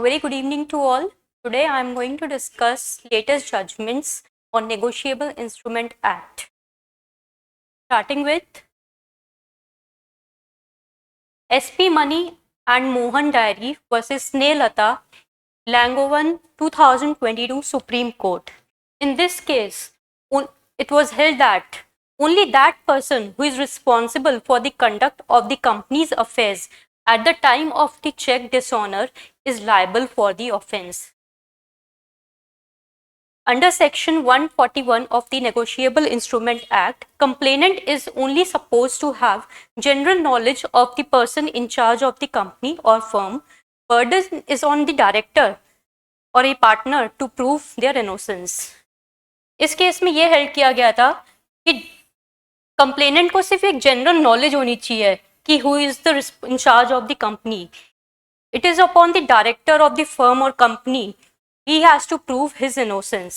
very good evening to all. Today I am going to discuss latest judgments on Negotiable Instrument Act. Starting with SP Money and Mohan Diary versus Snehata, Langovan 2022 Supreme Court. In this case, it was held that only that person who is responsible for the conduct of the company's affairs at the time of the check dishonor is liable for the offense. Under Section 141 of the Negotiable Instrument Act, complainant is only supposed to have general knowledge of the person in charge of the company or firm. Burden is on the director or a partner to prove their innocence. इस case में ये held किया गया था कि complainant को सिर्फ एक जनरल नॉलेज होनी चाहिए कि who is the in charge of the company. It is upon the director of the firm और company. He has to prove his innocence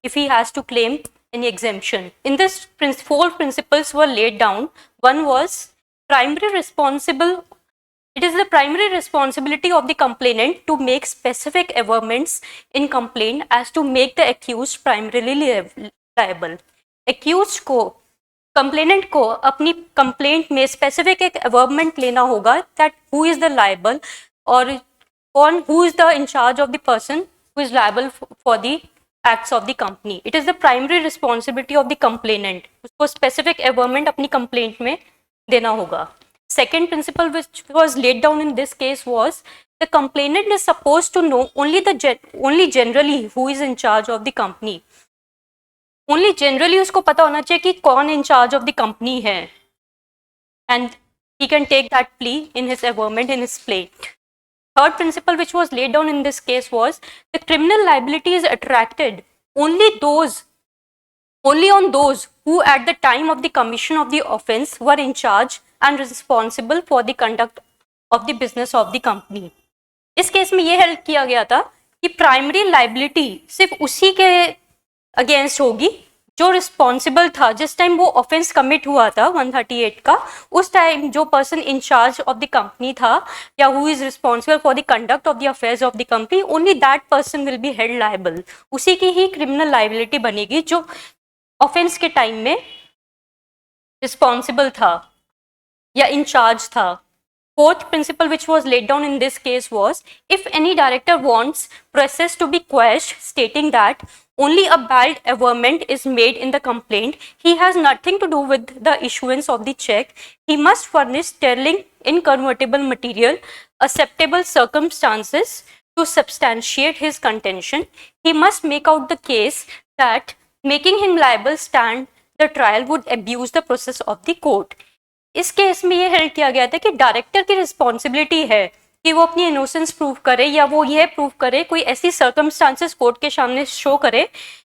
if he has to claim any exemption. In this, four principles were laid down. One was primary responsible. It is the primary responsibility of the complainant to make specific averments in complaint as to make the accused primarily liable. Accused को complainant को अपनी complaint में specific एक averment लेना होगा that who is the liable और who is the in charge of the person who is liable for the acts of the company. It is the primary responsibility of the complainant. उसको specific averment अपनी complaint में देना होगा. Second principle which was laid down in this case was the complainant is supposed to know only generally who is in charge of the company. Only generally उसको पता होना चाहिए कि कौन in charge of the company है. And he can take that plea in his averment in his plate. Third principle which was laid down in this case was the criminal liability is attracted only on those who at the time of the commission of the offense were in charge and responsible for the conduct of the business of the company. इस case में ये help किया गया था कि primary liability सिर्फ उसी के अगेंस्ट होगी जो रिस्पॉन्सिबल था जिस टाइम वो ऑफेंस कमिट हुआ था 138 का. उस टाइम जो person in charge of the company था या who is responsible for the conduct of the affairs of the company, only that person will be held liable. उसी की ही क्रिमिनल लायबिलिटी बनेगी जो ऑफेंस के टाइम में रिस्पॉन्सिबल था या इन चार्ज था. Fourth principle which was laid down in this case was if any director wants process to be quashed, stating that only a bad averment is made in the complaint, he has nothing to do with the issuance of the check. He must furnish sterling inconvertible material, acceptable circumstances to substantiate his contention. He must make out the case that making him liable stand the trial would abuse the process of the court. इस case में ये help किया गया था कि director की responsibility है कि वो अपनी इनोसेंस प्रूव करे या वो ये प्रूव करे, कोई ऐसी सर्कमस्टांसेस कोर्ट के सामने शो करे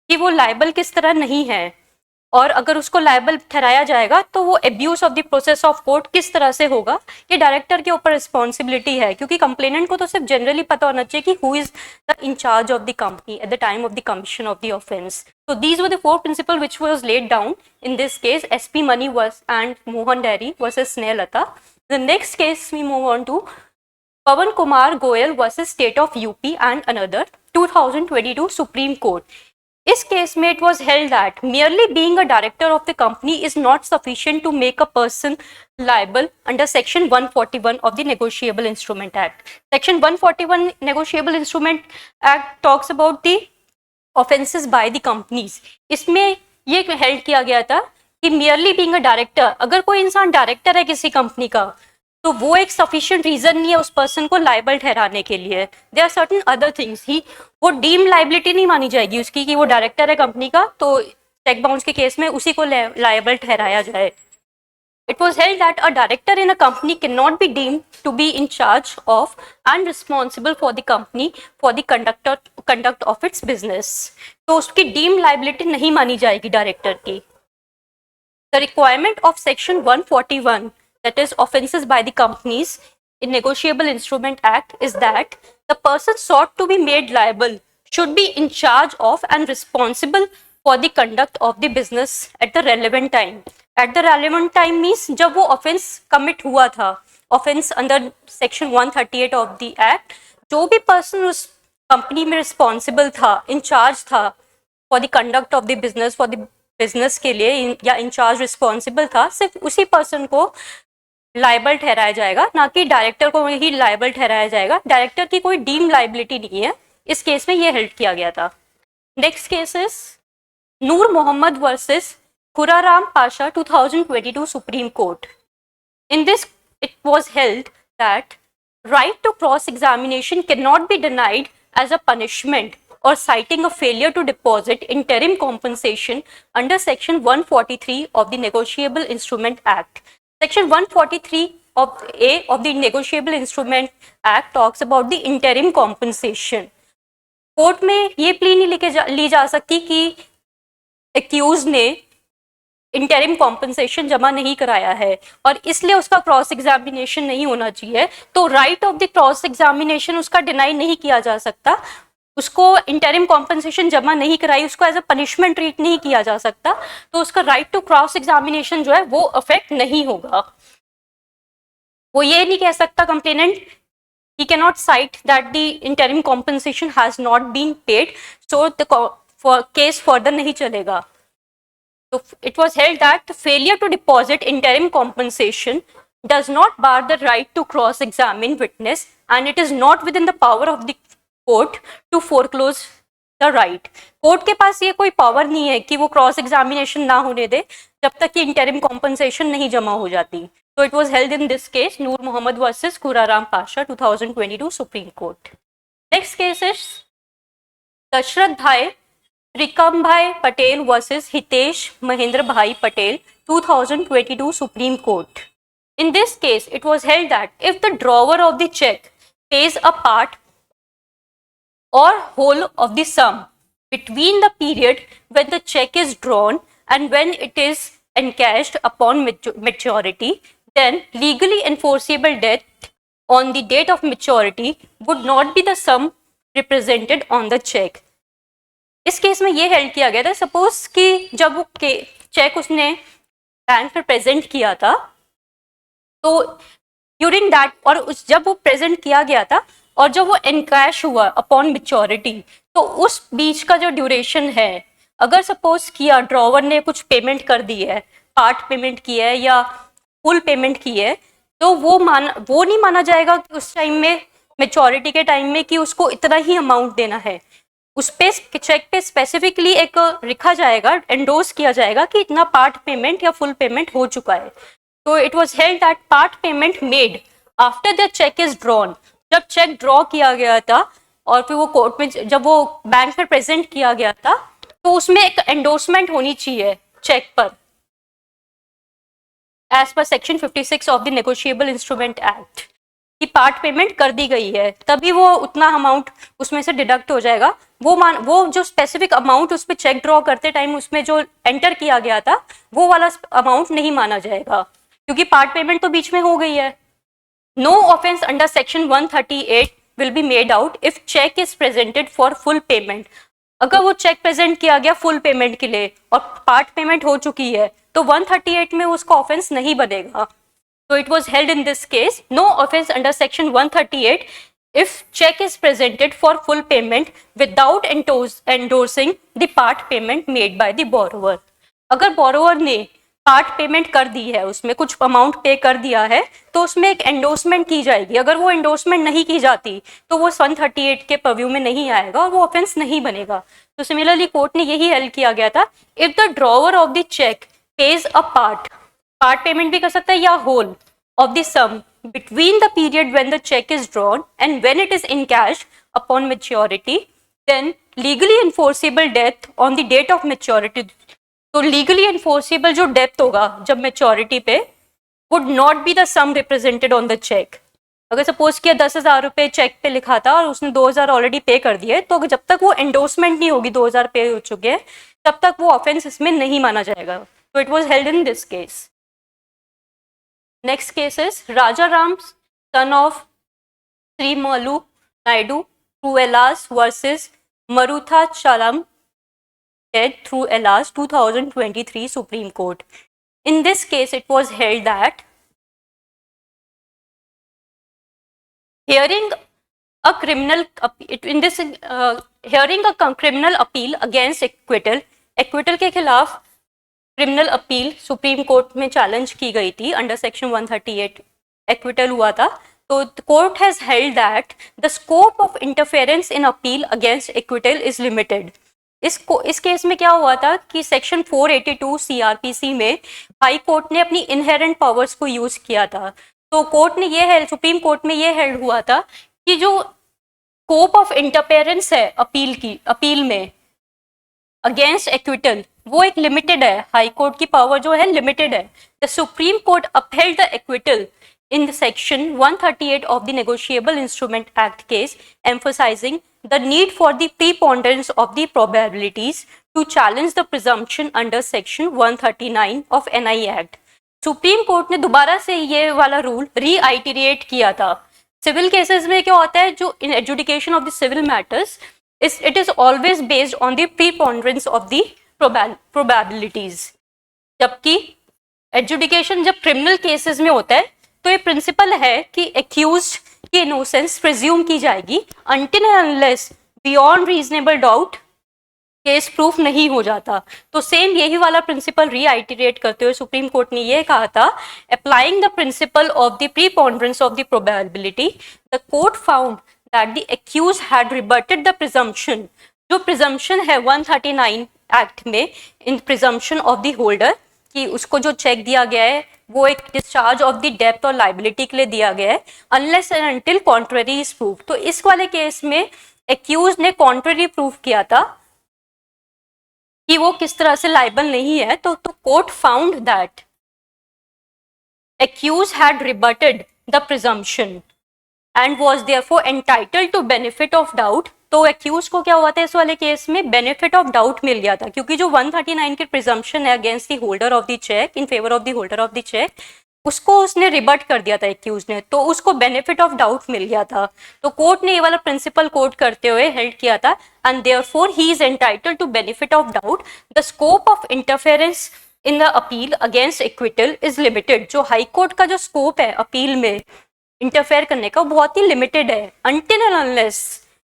कि वो लायबल किस तरह नहीं है, और अगर उसको लायबल ठहराया जाएगा तो वो abuse of the process of court किस तरह से होगा. ये डायरेक्टर के ऊपर रिस्पॉन्सिबिलिटी है क्योंकि कंप्लेनेंट को तो सिर्फ जनरली पता होना चाहिए कि who is the in charge of the company at the time of the commission of the offence. So these were the four principles which was laid down in this case, SP Money and Mohan Diary versus Snehata. The next case we move on to Pawan Kumar Goyal versus State of UP and another 2022 Supreme Court. इस case में it was held that merely being a director of the company is not sufficient to make a person liable under Section 141 of the Negotiable Instrument Act. Section 141 Negotiable Instrument Act talks about the offences by the companies. इसमें ये held किया गया था कि merely being a director, अगर कोई इंसान director है किसी कंपनी का तो वो एक सफिशिएंट रीजन नहीं है उस पर्सन को लायबल ठहराने के लिए. There are certain other things. He would deem liability नहीं मानी जाएगी उसकी कि वो डायरेक्टर है कंपनी का तो चेक बाउंस के केस में उसी को लायबल ठहराया जाए. It was held that a director in a company cannot be deemed to be in charge of and responsible for the company for the conduct of its business. तो उसकी deemed liability नहीं मानी जाएगी director की. The requirement of Section 141, that is offences by the companies in Negotiable Instrument Act, is that the person sought to be made liable should be in charge of and responsible for the conduct of the business at the relevant time. At the relevant time means जब वो offense commit हुआ था, offense under section 138 of the act, जो भी person उस company में responsible था, in charge था for the conduct of the business, for the business के लिए, या इंचार्ज रिस्पॉन्सिबल था, सिर्फ उसी पर्सन को लाइबल ठहराया जाएगा, ना कि डायरेक्टर को ही लाइबल ठहराया जाएगा। डायरेक्टर की कोई डीम लाइबिलिटी नहीं है। इस केस में ये हेल्ड किया गया था। Next case is Noor Mohammad versus Khuraram Pasha 2022 Supreme Court. In this, it was held that right to cross-examination cannot be denied as a punishment or citing a failure to deposit interim compensation under Section 143 of the Negotiable Instrument Act. Section 143 of A of the Negotiable Instrument Act talks about the interim compensation. Court में ये plea नहीं ली जा सकती कि accused ने interim compensation जमा नहीं कराया है और इसलिए उसका क्रॉस एग्जामिनेशन नहीं होना चाहिए। तो right of the cross examination उसका डिनाई नहीं किया जा सकता। उसको इंटरिम कॉम्पनसेशन जमा नहीं कराई, उसको एज अ पनिशमेंट ट्रीट नहीं किया जा सकता, तो उसका राइट टू क्रॉस एग्जामिनेशन जो है वो अफेक्ट नहीं होगा। वो ये नहीं कह सकता complainant, he cannot cite that the interim compensation has not been paid, so the case further नहीं चलेगा। So it was held that failure to deposit interim compensation does not bar the right to cross-examine witness, and it is not within the power of the court to foreclose the right. Court के पास ये कोई power नहीं है कि वो cross examination ना होने दे जब तक कि इंटरिम कॉम्पनसेशन नहीं जमा हो जाती। So it was held in this case, Noor Mohammed versus Khuraram Pasha, 2022 Supreme Court. Next case is Dashrath Bhai Trikam Bhai Patel versus Hitesh Mahendra Bhai Patel, 2022 Supreme Court. In this case, it was held that if the drawer of the check pays a part or whole of the sum between the period when the check is drawn and when it is encashed upon maturity, then legally enforceable debt on the date of maturity would not be the sum represented on the check. इस case में ये held किया गया था, suppose कि जब वो check उसने बैंक में प्रेजेंट किया था, तो ड्यूरिंग दैट, और जब वो प्रेजेंट किया गया था और जब वो एनकैश हुआ अपॉन मेच्योरिटी, तो उस बीच का जो ड्यूरेशन है, अगर सपोज किया ड्रॉवर ने कुछ पेमेंट कर दी है, पार्ट पेमेंट की है या फुल पेमेंट की है, तो वो नहीं माना जाएगा कि उस टाइम में मेच्योरिटी के टाइम में कि उसको इतना ही अमाउंट देना है। उस पे चेक पे स्पेसिफिकली एक लिखा जाएगा, एंडोर्स किया जाएगा कि इतना पार्ट पेमेंट या फुल पेमेंट हो चुका है। तो it was held that part payment made after the cheque is drawn, जब चेक ड्रॉ किया गया था और फिर वो कोर्ट में जब वो बैंक में प्रेजेंट किया गया था, तो उसमें एक एंडोर्समेंट होनी चाहिए चेक पर, एज पर section 56 of the negotiable instrument act, कि पार्ट पेमेंट कर दी गई है, तभी वो उतना अमाउंट उसमें से डिडक्ट हो जाएगा। वो जो स्पेसिफिक अमाउंट उस पर चेक ड्रॉ करते टाइम उसमें जो एंटर किया गया था, वो वाला अमाउंट नहीं माना जाएगा, क्योंकि पार्ट पेमेंट तो बीच में हो गई है। No offence under section 138 will be made out if cheque is presented for full payment. अगर वो चेक प्रेजेंट किया गया फुल पेमेंट के लिए और पार्ट पेमेंट हो चुकी है, तो 138 में उसका ऑफेंस नहीं बनेगा। So it was held in this case, no offense under section 138 if check is presented for full payment without endorsing the part payment made by the borrower. अगर borrower ने पार्ट पेमेंट कर दी है, उसमें कुछ amount पे कर दिया है, तो उसमें एक एंडोर्समेंट की जाएगी। अगर वो एंडोर्समेंट नहीं की जाती तो वो 138 के पर्व्यू में नहीं आएगा और वो ऑफेंस नहीं बनेगा। तो सिमिलरली कोर्ट ने यही हेल्ड किया गया था, if the drawer of the cheque pays a part payment भी कर सकता है या whole of the sum between the period when the check is drawn and when it is encashed upon maturity, then legally enforceable debt on the date of maturity, तो legally enforceable जो depth होगा जब maturity पे, would not be the sum represented on the check. अगर suppose किया 10,000 रुपये check पे लिखा था और उसने 2,000 ऑलरेडी पे कर दिए, तो जब तक वो एंडोर्समेंट नहीं होगी 2,000 पे हो चुके हैं, तब तक वो ऑफेंस इसमें नहीं माना जाएगा। तो it was held in this case. Next case is Raja Ram, son of Sri Malu Naidu Truelas versus Marutha Chalam dead through Elas, 2023 Supreme Court. In this case, it was held that hearing a criminal in this hearing a criminal appeal against acquittal के खिलाफ criminal appeal supreme court में challenge की गई थी under section 138 acquittal हुआ था. तो court has held that the scope of interference in appeal against acquittal is limited. इस केस में क्या हुआ था कि सेक्शन 482 सीआरपीसी में हाई कोर्ट ने अपनी इनहेरेंट पावर्स को यूज किया था. तो कोर्ट ने ये सुप्रीम कोर्ट में ये हेल्ड हुआ था कि जो स्कोप ऑफ इंटरफेरेंस है अपील में अगेंस्ट एक्विटल वो एक लिमिटेड है. हाई कोर्ट की पावर जो है लिमिटेड है. The supreme court upheld the acquittal in the section 138 of the Negotiable Instrument Act case, emphasizing the need for the preponderance of the probabilities to challenge the presumption under section 139 of NI Act. Supreme court ने दोबारा से ये वाला rule reiterate किया था. Civil cases में क्या होता है, जो in adjudication of the civil matters it is always based on the preponderance of the probabilities. जबकि एजुडिकेशन जब क्रिमिनल केसेस में होता है तो ये प्रिंसिपल है कि एक्यूज्ड की इनोसेंस प्रिज्यूम की जाएगी until and unless beyond reasonable doubt case proof नहीं हो जाता. तो सेम यही वाला प्रिंसिपल रीआइटरेट करते हुए सुप्रीम कोर्ट ने यह कहा था, applying the principle of the preponderance of the probability the court found that the accused had rebutted the presumption. जो प्रिजम्पशन है 139 एक्ट में in presumption of the holder कि उसको जो चेक दिया गया है वो एक डिस्चार्ज ऑफ द डेब्ट और लाइबिलिटी के लिए दिया गया है, unless and until contrary is proof. तो इस वाले केस में एक्यूज ने कॉन्ट्ररी प्रूफ किया था कि वो किस तरह से लाइबल नहीं है. तो court found that accused had rebutted the presumption and was therefore entitled to benefit of doubt. तो एक्यूज को क्या हुआ था इस वाले केस में, बेनिफिट ऑफ डाउट मिल गया था, क्योंकि जो 139 की प्रिजम्पशन है against the holder of the cheque in favour of the holder of the cheque उसको उसने रिबर्ट कर दिया था एक्यूज ने, तो उसको बेनिफिट ऑफ डाउट मिल गया था. तो कोर्ट ने ये वाला प्रिंसिपल कोट करते हुए हेल्ड किया था, and therefore he is entitled to benefit of doubt. The scope of interference in the appeal against acquittal is limited. जो हाई कोर्ट का जो स्कोप है अपील में इंटरफेयर करने का बहुत ही लिमिटेड है. Until and unless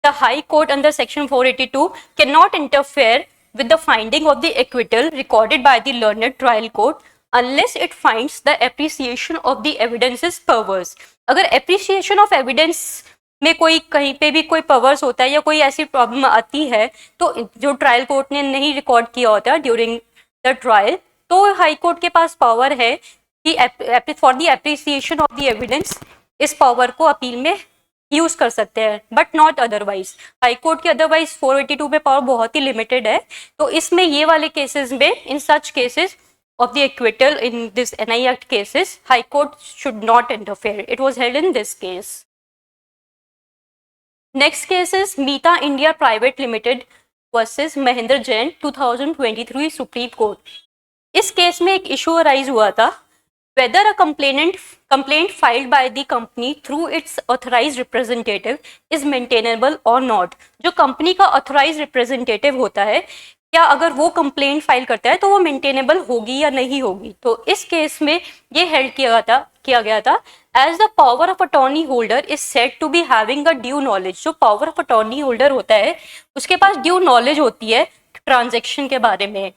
the high court under section 482 cannot interfere with the finding of the acquittal recorded by the learned trial court unless it finds the appreciation of the evidence is perverse. अगर appreciation of evidence में कोई कहीं पे भी कोई perverse होता है या कोई ऐसी प्रॉब्लम आती है तो जो ट्रायल कोर्ट ने नहीं रिकॉर्ड किया होता ड्यूरिंग द ट्रायल, तो हाई कोर्ट के पास पावर है कि for the appreciation of the evidence इस पावर को अपील में यूज कर सकते हैं, but not otherwise. High court की अदरवाइज 482 में पावर बहुत ही लिमिटेड है. तो इसमें ये वाले केसेस में in such cases of the acquittal in this NI act cases high court should not interfere. It was held in this case. Next case is Meeta India private limited versus Mahendra Jain 2023 supreme court. इस case में एक issue arise हुआ था, whether a complaint filed by the company through its authorized representative is maintainable or not. जो company का authorized representative होता है, क्या अगर वो कंप्लेंट फाइल करता है तो वो मेंटेनेबल होगी या नहीं होगी. तो इस केस में ये हेल्ड किया गया था as the power of attorney holder is said to be having a due knowledge. जो पावर ऑफ अटॉर्नी होल्डर होता है उसके पास ड्यू नॉलेज होती है ट्रांजेक्शन के बारे में.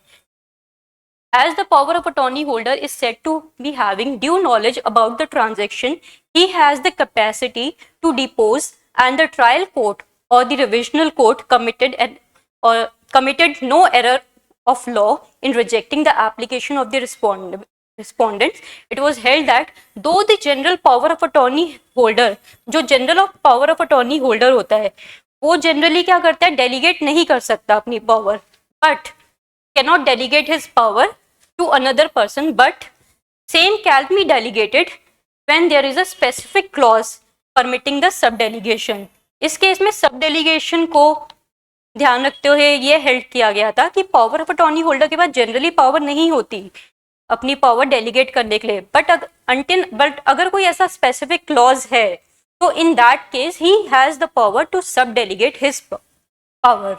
As the power of attorney holder is said to be having due knowledge about the transaction, he has the capacity to depose, and the trial court or the revisional court committed no error of law in rejecting the application of the respondents. It was held that though the general power of attorney holder, जो general power of attorney holder होता है, वो generally क्या करता है, delegate नहीं कर सकता अपनी power, but cannot delegate his power to another person, but same can be delegated when there is a specific clause permitting the subdelegation. इस केस में subdelegation को ध्यान रखते हुए ये हेल्ड किया गया था कि पावर ऑफ अटॉर्नी होल्डर के पास जनरली पावर नहीं होती अपनी पावर डेलीगेट करने के लिए, बट अगर कोई ऐसा स्पेसिफिक क्लॉज है तो in that case he has the power to sub delegate his power.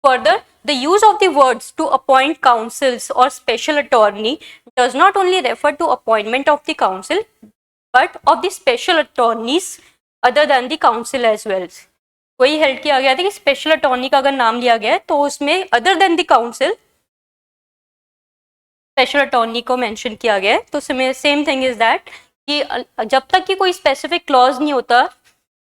Further, the use of the words to appoint counsels or special attorney does not only refer to appointment of the counsel, but of the special attorneys other than the council as well. वही held किया गया था कि special attorney का अगर नाम लिया गया है तो उसमें other than the council special attorney को मेंशन किया गया है. तो सेम थिंग इज दैट कि जब तक कि कोई स्पेसिफिक क्लॉज नहीं होता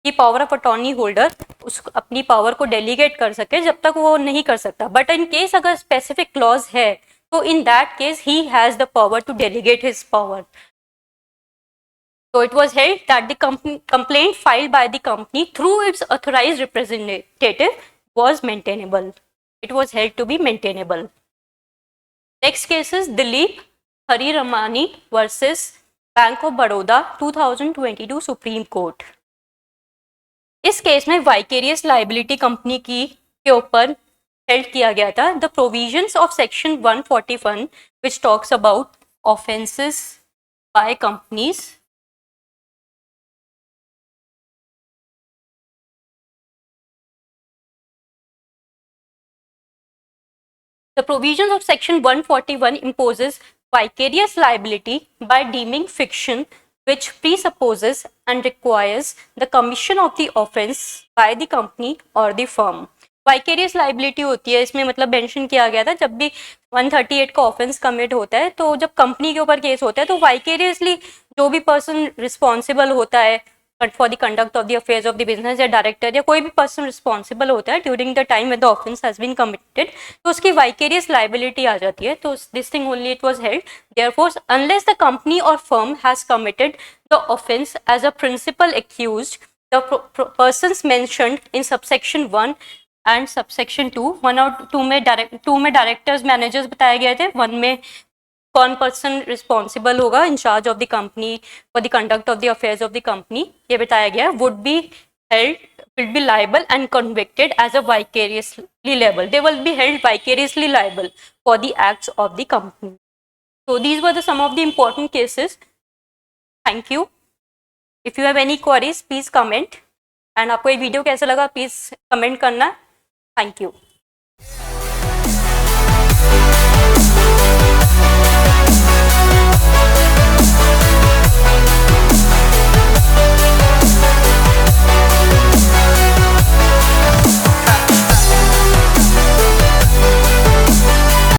कि पावर ऑफ अटॉर्नी होल्डर उस अपनी पावर को डेलीगेट कर सके, जब तक वो नहीं कर सकता. बट इन केस अगर स्पेसिफिक क्लॉज है तो in that case he has the power to delegate his power. So it was held that the complaint filed by the company through its authorized representative was maintainable. It was held to be maintainable. Next case is Dilip Hari Ramani versus Bank of Baroda 2022 Supreme Court. इस case में vicarious liability company की के ऊपर held किया गया था. The provisions of section 141 which talks about offences by companies The provisions of section 141 imposes vicarious liability by deeming fiction which presupposes and requires the commission of the offence by the company or the firm. Vicarious liability होती है इसमें, मतलब mention किया गया था जब भी 138 का ऑफेंस कमिट होता है तो जब कंपनी के ऊपर केस होता है तो वाइकेरियसली जो भी पर्सन रिस्पॉन्सिबल होता है for the conduct of the affairs of the business या डायरेक्टर या कोई भी पर्सन रिस्पॉन्सिबल होता है during the time when the offence has been committed तो उसकी वाइकेरियस लाइबिलिटी आ जाती है. तो this thing only it was held therefore unless the company और firm has committed the offence as a principal accused the persons mentioned in subsection 1 and subsection 2. 1 और 2 में directors managers बताए गए थे. 1 में कौन पर्सन रिस्पॉन्सिबल होगा in charge of the company for the conduct of the affairs of the company ये बताया गया है. Would be held will be liable and convicted as a vicariously liable. They will be held vicariously liable for the acts of the company. So these were some of the important cases. Thank you. If you have any queries, please comment. And आपको ये video कैसा लगा please comment करना. Thank you.